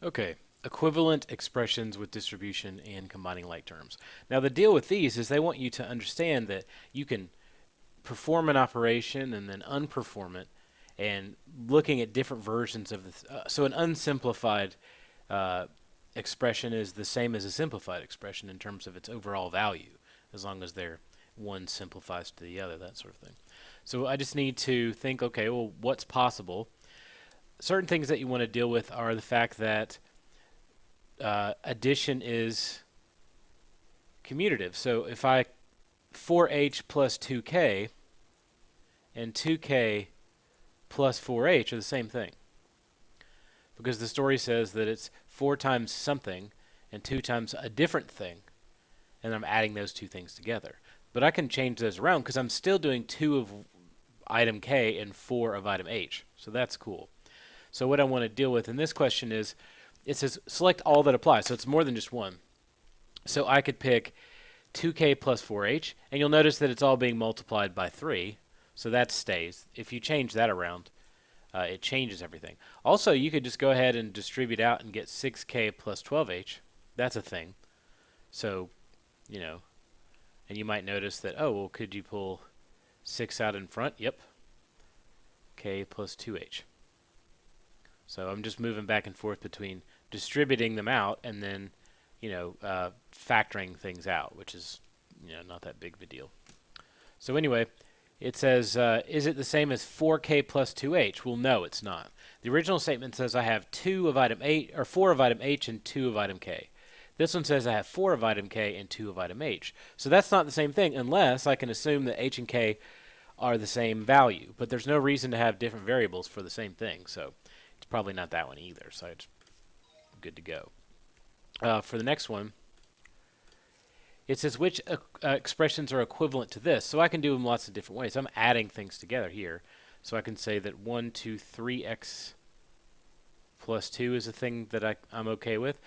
Okay, equivalent expressions with distribution and combining like terms. Now the deal with these is they want you to understand that you can perform an operation and then unperform it, and looking at different versions of this. So an unsimplified uh, expression is the same as a simplified expression in terms of its overall value, as long as they're one simplifies to the other, that sort of thing. So I just need to think, okay, well, what's possible? Certain things that you want to deal with are the fact that addition is commutative. So if I 4h plus 2k and 2k plus 4h are the same thing, because the story says that it's 4 times something and 2 times a different thing, and I'm adding those two things together. But I can change those around because I'm still doing 2 of item k and 4 of item h. So that's cool. So what I want to deal with in this question is, it says select all that apply. So it's more than just one. So I could pick 2k plus 4h, and you'll notice that it's all being multiplied by 3, so that stays. If you change that around, it changes everything. Also, you could just go ahead and distribute out and get 6k plus 12h. That's a thing. So, you know, and you might notice that, oh, well, could you pull 6 out in front? Yep, k plus 2h. So I'm just moving back and forth between distributing them out and then, factoring things out, which is, not that big of a deal. So anyway, it says, is it the same as 4k plus 2h? Well, no, it's not. The original statement says I have 2 of item H, or 4 of item H and 2 of item K. This one says I have 4 of item K and 2 of item H. So that's not the same thing unless I can assume that H and K are the same value. But there's no reason to have different variables for the same thing. So it's probably not that one either. So it's good to go. For the next one, it says which expressions are equivalent to this. So I can do them lots of different ways. I'm adding things together here. So I can say that 1, 2, 3x plus 2 is a thing that I'm okay with.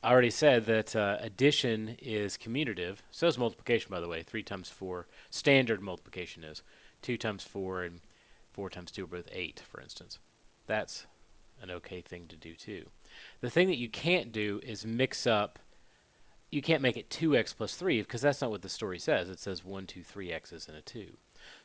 I already said that addition is commutative. So is multiplication, by the way. 3 times 4. Standard multiplication is 2 times 4 and 4 times 2 are both 8, for instance. That's an okay thing to do, too. The thing that you can't do is mix up. You can't make it 2x plus 3 because that's not what the story says. It says 1, 2, 3x's and a 2.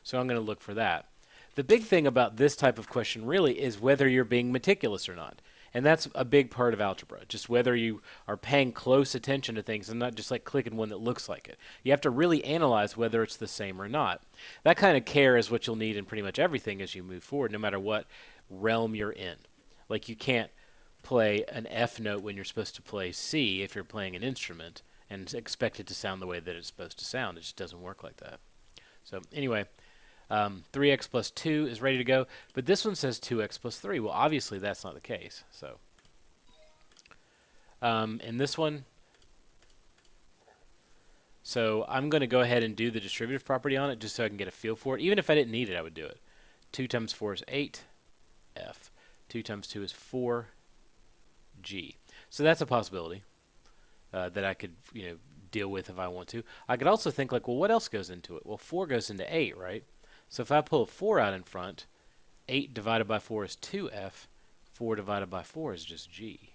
So I'm going to look for that. The big thing about this type of question really is whether you're being meticulous or not. And that's a big part of algebra, just whether you are paying close attention to things and not just like clicking one that looks like it. You have to really analyze whether it's the same or not. That kind of care is what you'll need in pretty much everything as you move forward, no matter what realm you're in. Like you can't play an F note when you're supposed to play C if you're playing an instrument and expect it to sound the way that it's supposed to sound. It just doesn't work like that. So anyway, 3x plus 2 is ready to go, but this one says 2x plus 3. Well, obviously that's not the case. So in this one, so I'm going to go ahead and do the distributive property on it just so I can get a feel for it. Even if I didn't need it, I would do it. 2 times 4 is 8, F. 2 times 2 is 4, G. So that's a possibility that I could, deal with if I want to. I could also think like, well, what else goes into it? Well, 4 goes into 8, right? So if I pull a 4 out in front, 8 divided by 4 is 2F. 4 divided by 4 is just G.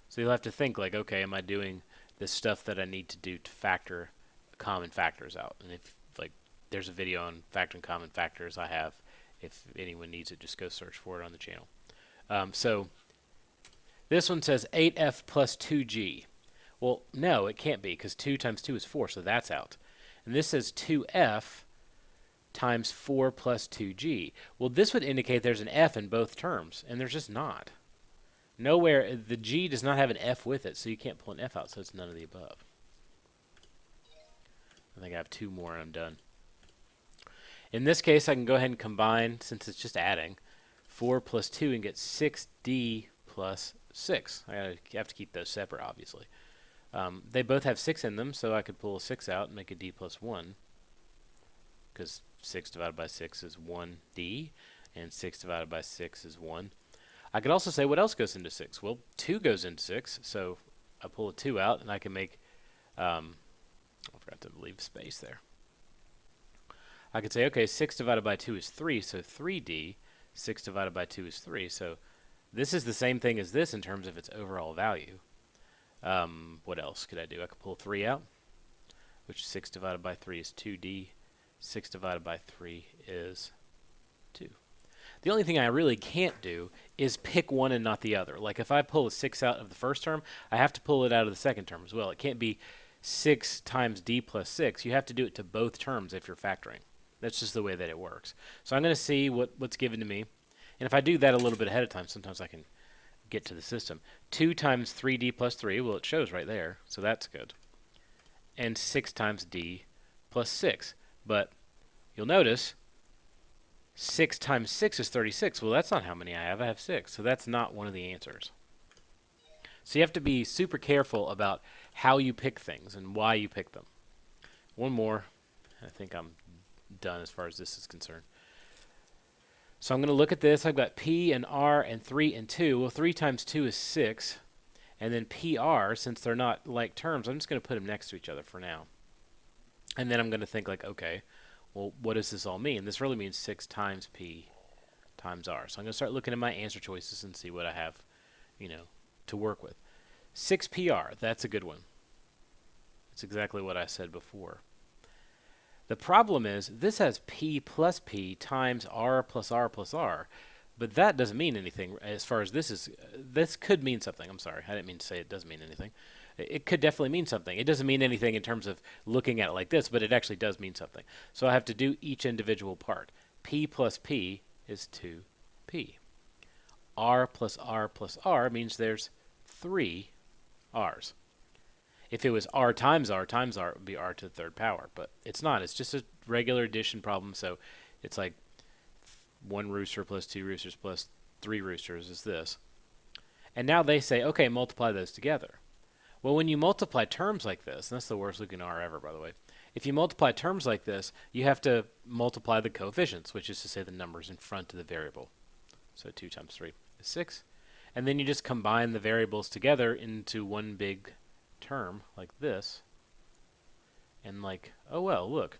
So you'll have to think like, okay, am I doing this stuff that I need to do to factor common factors out? And if like there's a video on factoring common factors I have, if anyone needs it, just go search for it on the channel. So this one says 8F plus 2G. Well, no, it can't be because 2 times 2 is 4, so that's out. And this says 2F times 4 plus 2G. Well, this would indicate there's an F in both terms, and there's just not. Nowhere, the G does not have an F with it, so you can't pull an F out, so it's none of the above. I think I have 2 more and I'm done. In this case, I can go ahead and combine, since it's just adding, 4 plus 2 and get 6D plus 6. I have to keep those separate, obviously. They both have 6 in them, so I could pull a 6 out and make a D plus 1, because 6 divided by 6 is 1D, and 6 divided by 6 is 1. I could also say what else goes into 6? Well, 2 goes into 6, so I pull a 2 out, and I can make, I forgot to leave space there. I could say, okay, 6 divided by 2 is 3, so 3D. 6 divided by 2 is 3, so This is the same thing as this in terms of its overall value. What else could I do? I could pull 3 out, which 6 divided by 3 is 2d. 6 divided by 3 is 2. The only thing I really can't do is pick one and not the other. Like if I pull a 6 out of the first term, I have to pull it out of the second term as well. It can't be 6 times d plus 6. You have to do it to both terms if you're factoring. That's just the way that it works. So I'm going to see what's given to me. And if I do that a little bit ahead of time, sometimes I can get to the system. 2 times 3d plus 3, well, it shows right there, so that's good. And 6 times d plus 6. But you'll notice 6 times 6 is 36. Well, that's not how many I have. I have 6. So that's not one of the answers. So you have to be super careful about how you pick things and why you pick them. One more. I think I'm done as far as this is concerned. So I'm going to look at this. I've got P and R and 3 and 2. Well, 3 times 2 is 6. And then PR, since they're not like terms, I'm just going to put them next to each other for now. And then I'm going to think like, okay, well, what does this all mean? This really means 6 times P times R. So I'm going to start looking at my answer choices and see what I have, to work with. 6PR, that's a good one. It's exactly what I said before. The problem is this has P plus P times R plus R plus R, but that doesn't mean anything as far as this is. This could mean something. I'm sorry. I didn't mean to say it doesn't mean anything. It could definitely mean something. It doesn't mean anything in terms of looking at it like this, but it actually does mean something. So I have to do each individual part. P plus P is 2P. R plus R plus R means there's 3 R's. If it was R times R times R, it would be R to the third power. But it's not. It's just a regular addition problem. So it's like 1 rooster plus 2 roosters plus 3 roosters is this. And now they say, okay, multiply those together. Well, when you multiply terms like this, and that's the worst looking R ever, by the way. If you multiply terms like this, you have to multiply the coefficients, which is to say the numbers in front of the variable. So 2 times 3 is 6. And then you just combine the variables together into one big term like this. And like, oh well, look,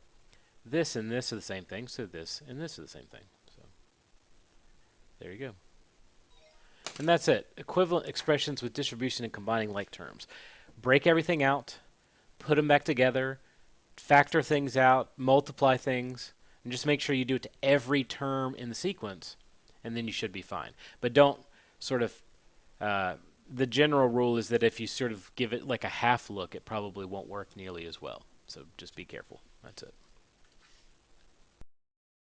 this and this are the same thing, so this and this are the same thing. So there you go. And that's it. Equivalent expressions with distribution and combining like terms. Break everything out, put them back together, factor things out, multiply things, and just make sure you do it to every term in the sequence, and then you should be fine. But don't sort of the general rule is that if you sort of give it like a half look, it probably won't work nearly as well. So just be careful. That's it.